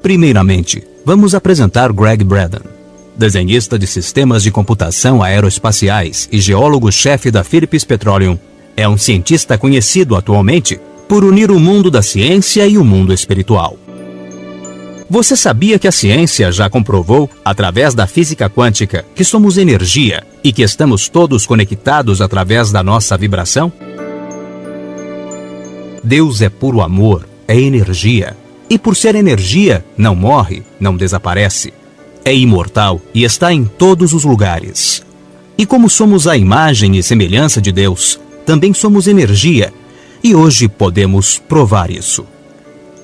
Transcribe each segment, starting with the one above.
Primeiramente, vamos apresentar Greg Braden, desenhista de sistemas de computação aeroespaciais e geólogo-chefe da Phillips Petroleum. É um cientista conhecido atualmente por unir o mundo da ciência e o mundo espiritual. Você sabia que a ciência já comprovou, através da física quântica, que somos energia e que estamos todos conectados através da nossa vibração? Deus é puro amor, é energia. E por ser energia, não morre, não desaparece. É imortal e está em todos os lugares. E como somos a imagem e semelhança de Deus, também somos energia. E hoje podemos provar isso.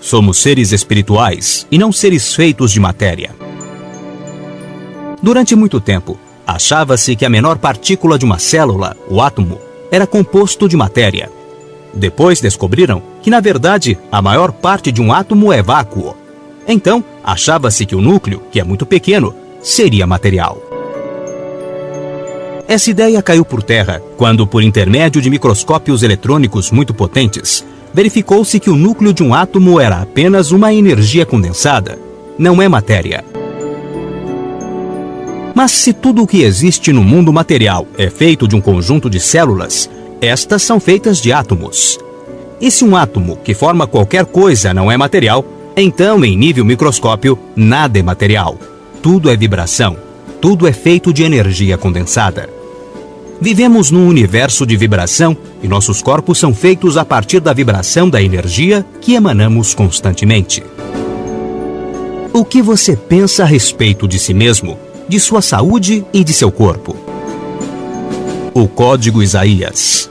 Somos seres espirituais e não seres feitos de matéria. Durante muito tempo, achava-se que a menor partícula de uma célula, o átomo, era composto de matéria. Depois descobriram que, na verdade, a maior parte de um átomo é vácuo. Então, achava-se que o núcleo, que é muito pequeno, seria material. Essa ideia caiu por terra quando, por intermédio de microscópios eletrônicos muito potentes, verificou-se que o núcleo de um átomo era apenas uma energia condensada, não é matéria. Mas se tudo o que existe no mundo material é feito de um conjunto de células, estas são feitas de átomos. E se um átomo que forma qualquer coisa não é material, então, em nível microscópio, nada é material. Tudo é vibração. Tudo é feito de energia condensada. Vivemos num universo de vibração e nossos corpos são feitos a partir da vibração da energia que emanamos constantemente. O que você pensa a respeito de si mesmo, de sua saúde e de seu corpo? O Código Isaías.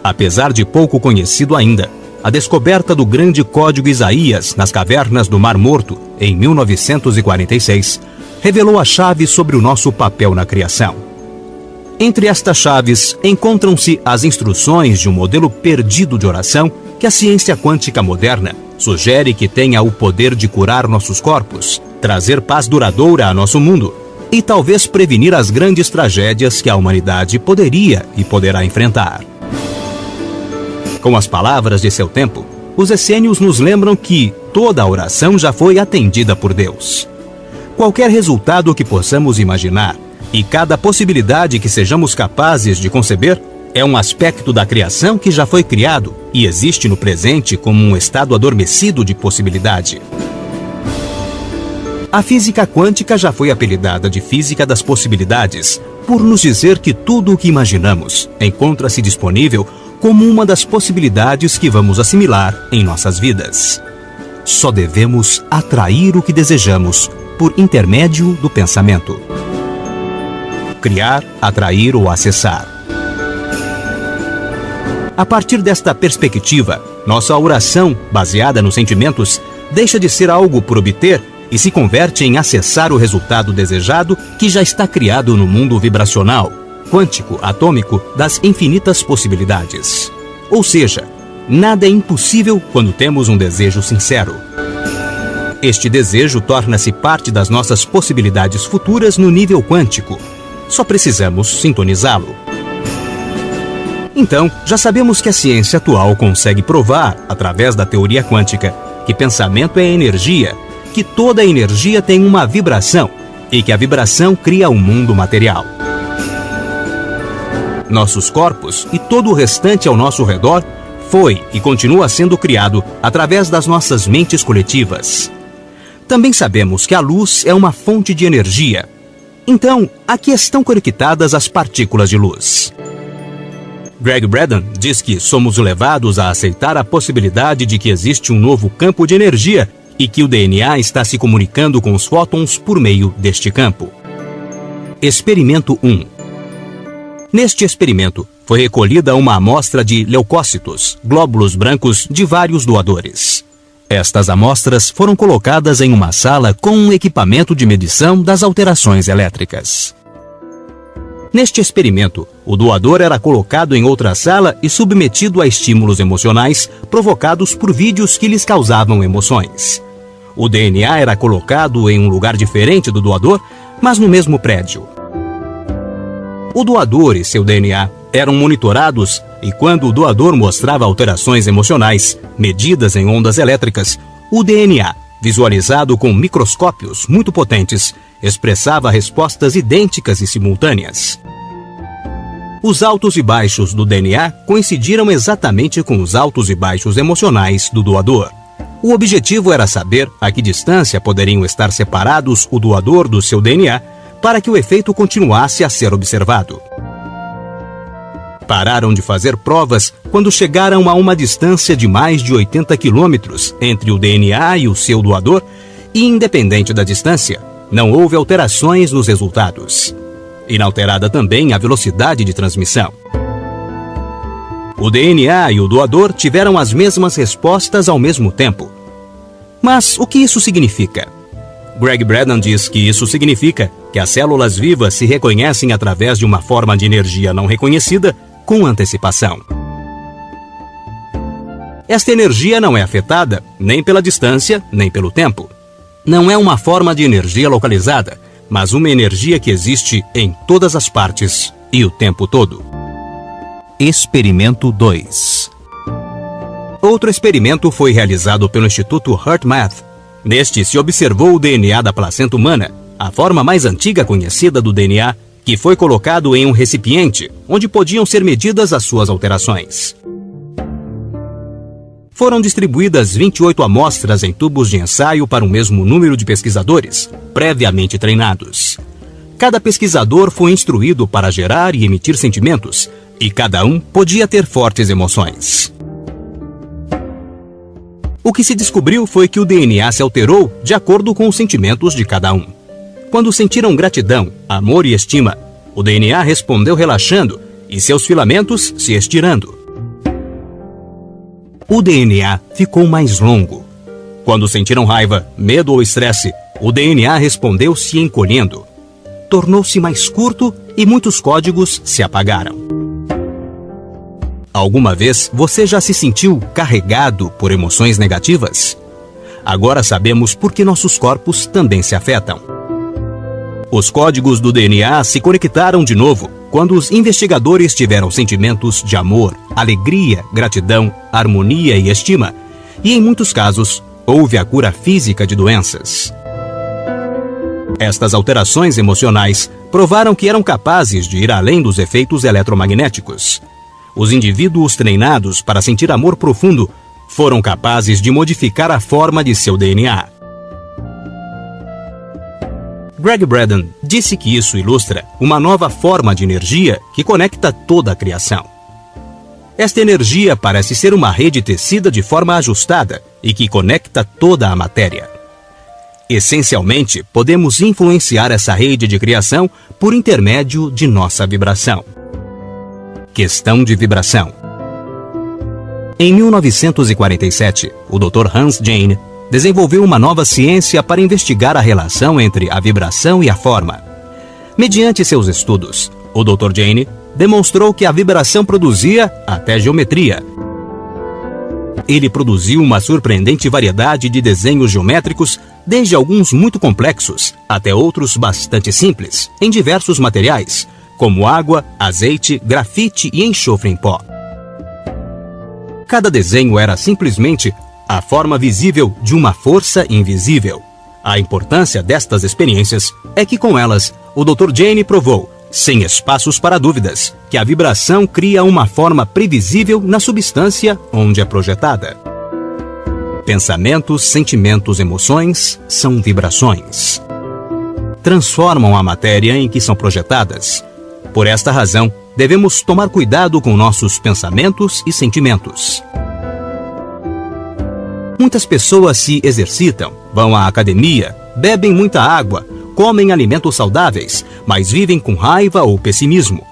Apesar de pouco conhecido ainda, a descoberta do grande Código Isaías nas cavernas do Mar Morto, em 1946, revelou a chave sobre o nosso papel na criação. Entre estas chaves, encontram-se as instruções de um modelo perdido de oração que a ciência quântica moderna sugere que tenha o poder de curar nossos corpos, trazer paz duradoura a nosso mundo e talvez prevenir as grandes tragédias que a humanidade poderia e poderá enfrentar. Com as palavras de seu tempo, os essênios nos lembram que toda a oração já foi atendida por Deus. Qualquer resultado que possamos imaginar e cada possibilidade que sejamos capazes de conceber é um aspecto da criação que já foi criado e existe no presente como um estado adormecido de possibilidade. A física quântica já foi apelidada de física das possibilidades, por nos dizer que tudo o que imaginamos encontra-se disponível como uma das possibilidades que vamos assimilar em nossas vidas. Só devemos atrair o que desejamos por intermédio do pensamento. Criar, atrair ou acessar. A partir desta perspectiva, nossa oração, baseada nos sentimentos, deixa de ser algo por obter e se converte em acessar o resultado desejado que já está criado no mundo vibracional, quântico, atômico, das infinitas possibilidades. Ou seja, nada é impossível quando temos um desejo sincero. Este desejo torna-se parte das nossas possibilidades futuras no nível quântico. Só precisamos sintonizá-lo. Então, já sabemos que a ciência atual consegue provar, através da teoria quântica, que pensamento é energia, que toda energia tem uma vibração e que a vibração cria o mundo material. Nossos corpos e todo o restante ao nosso redor foi e continua sendo criado através das nossas mentes coletivas. Também sabemos que a luz é uma fonte de energia. Então, aqui estão conectadas as partículas de luz. Greg Braden diz que somos levados a aceitar a possibilidade de que existe um novo campo de energia e que o DNA está se comunicando com os fótons por meio deste campo. Experimento 1. Neste experimento, foi recolhida uma amostra de leucócitos, glóbulos brancos de vários doadores. Estas amostras foram colocadas em uma sala com um equipamento de medição das alterações elétricas. Neste experimento, o doador era colocado em outra sala e submetido a estímulos emocionais provocados por vídeos que lhes causavam emoções. O DNA era colocado em um lugar diferente do doador, mas no mesmo prédio. O doador e seu DNA eram monitorados e quando o doador mostrava alterações emocionais, medidas em ondas elétricas, o DNA visualizado com microscópios muito potentes, expressava respostas idênticas e simultâneas. Os altos e baixos do DNA coincidiram exatamente com os altos e baixos emocionais do doador. O objetivo era saber a que distância poderiam estar separados o doador do seu DNA para que o efeito continuasse a ser observado. Pararam de fazer provas quando chegaram a uma distância de mais de 80 quilômetros entre o DNA e o seu doador e, independente da distância, não houve alterações nos resultados. Inalterada também a velocidade de transmissão. O DNA e o doador tiveram as mesmas respostas ao mesmo tempo. Mas o que isso significa? Greg Braden diz que isso significa que as células vivas se reconhecem através de uma forma de energia não reconhecida com antecipação. Esta energia não é afetada nem pela distância, nem pelo tempo. Não é uma forma de energia localizada, mas uma energia que existe em todas as partes e o tempo todo. Experimento 2. Outro experimento foi realizado pelo Instituto HeartMath. Neste se observou o DNA da placenta humana, a forma mais antiga conhecida do DNA, que foi colocado em um recipiente, onde podiam ser medidas as suas alterações. Foram distribuídas 28 amostras em tubos de ensaio para o mesmo número de pesquisadores, previamente treinados. Cada pesquisador foi instruído para gerar e emitir sentimentos, e cada um podia ter fortes emoções. O que se descobriu foi que o DNA se alterou de acordo com os sentimentos de cada um. Quando sentiram gratidão, amor e estima, o DNA respondeu relaxando e seus filamentos se estirando. O DNA ficou mais longo. Quando sentiram raiva, medo ou estresse, o DNA respondeu se encolhendo. Tornou-se mais curto e muitos códigos se apagaram. Alguma vez você já se sentiu carregado por emoções negativas? Agora sabemos por que nossos corpos também se afetam. Os códigos do DNA se conectaram de novo quando os investigadores tiveram sentimentos de amor, alegria, gratidão, harmonia e estima, e em muitos casos, houve a cura física de doenças. Estas alterações emocionais provaram que eram capazes de ir além dos efeitos eletromagnéticos. Os indivíduos treinados para sentir amor profundo foram capazes de modificar a forma de seu DNA. Greg Braden disse que isso ilustra uma nova forma de energia que conecta toda a criação. Esta energia parece ser uma rede tecida de forma ajustada e que conecta toda a matéria. Essencialmente, podemos influenciar essa rede de criação por intermédio de nossa vibração. Questão de vibração. Em 1947, o Dr. Hans Jahn desenvolveu uma nova ciência para investigar a relação entre a vibração e a forma. Mediante seus estudos, o Dr. Jahn demonstrou que a vibração produzia até geometria. Ele produziu uma surpreendente variedade de desenhos geométricos, desde alguns muito complexos até outros bastante simples, em diversos materiais, como água, azeite, grafite e enxofre em pó. Cada desenho era simplesmente a forma visível de uma força invisível. A importância destas experiências é que com elas, o Dr. Jahn provou, sem espaços para dúvidas, que a vibração cria uma forma previsível na substância onde é projetada. Pensamentos, sentimentos, emoções são vibrações. Transformam a matéria em que são projetadas. Por esta razão, devemos tomar cuidado com nossos pensamentos e sentimentos. Muitas pessoas se exercitam, vão à academia, bebem muita água, comem alimentos saudáveis, mas vivem com raiva ou pessimismo.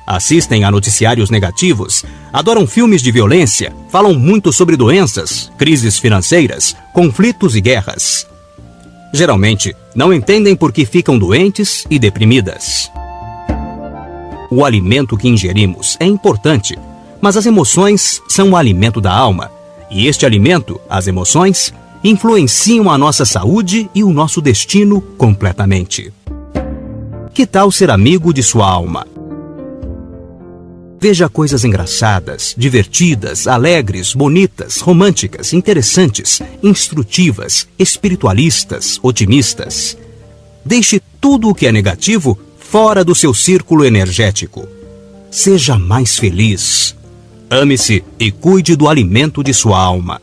Assistem a noticiários negativos, adoram filmes de violência, falam muito sobre doenças, crises financeiras, conflitos e guerras. Geralmente, não entendem por que ficam doentes e deprimidas. O alimento que ingerimos é importante, mas as emoções são o alimento da alma, e este alimento, as emoções, influenciam a nossa saúde e o nosso destino completamente. Que tal ser amigo de sua alma? Veja coisas engraçadas, divertidas, alegres, bonitas, românticas, interessantes, instrutivas, espiritualistas, otimistas. Deixe tudo o que é negativo fora do seu círculo energético. Seja mais feliz. Ame-se e cuide do alimento de sua alma.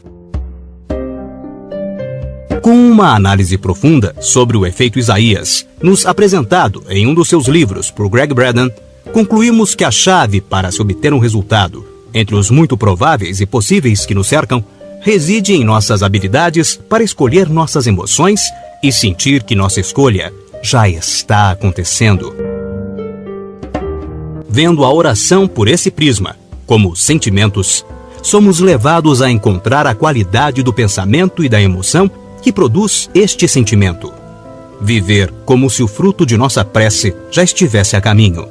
Com uma análise profunda sobre o efeito Isaías, nos apresentado em um dos seus livros por Greg Braden, concluímos que a chave para se obter um resultado, entre os muito prováveis e possíveis que nos cercam, reside em nossas habilidades para escolher nossas emoções e sentir que nossa escolha já está acontecendo. Vendo a oração por esse prisma, como sentimentos, somos levados a encontrar a qualidade do pensamento e da emoção que produz este sentimento. Viver como se o fruto de nossa prece já estivesse a caminho.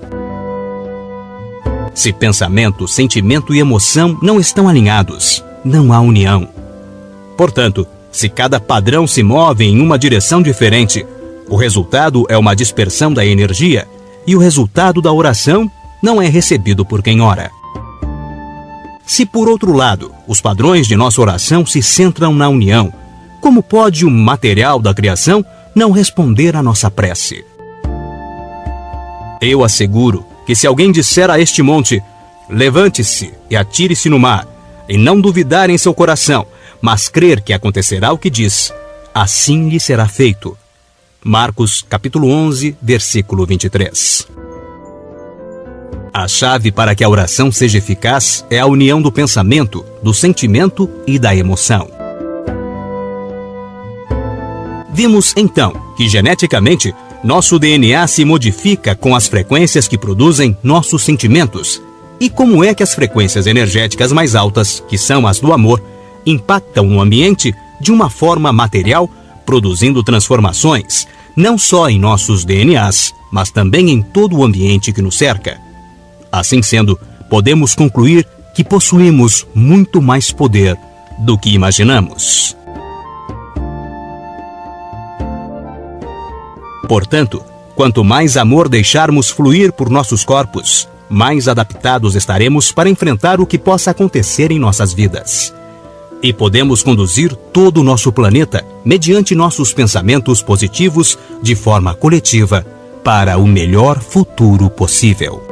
Se pensamento, sentimento e emoção não estão alinhados, não há união. Portanto, se cada padrão se move em uma direção diferente, o resultado é uma dispersão da energia e o resultado da oração não é recebido por quem ora. Se, por outro lado, os padrões de nossa oração se centram na união, como pode o material da criação não responder à nossa prece? Eu asseguro que se alguém disser a este monte, levante-se e atire-se no mar, e não duvidar em seu coração, mas crer que acontecerá o que diz, assim lhe será feito. Marcos, capítulo 11, versículo 23. A chave para que a oração seja eficaz é a união do pensamento, do sentimento e da emoção. Vimos, então, que geneticamente, nosso DNA se modifica com as frequências que produzem nossos sentimentos. E como é que as frequências energéticas mais altas, que são as do amor, impactam no ambiente de uma forma material, produzindo transformações, não só em nossos DNAs, mas também em todo o ambiente que nos cerca. Assim sendo, podemos concluir que possuímos muito mais poder do que imaginamos. Portanto, quanto mais amor deixarmos fluir por nossos corpos, mais adaptados estaremos para enfrentar o que possa acontecer em nossas vidas. E podemos conduzir todo o nosso planeta, mediante nossos pensamentos positivos, de forma coletiva, para o melhor futuro possível.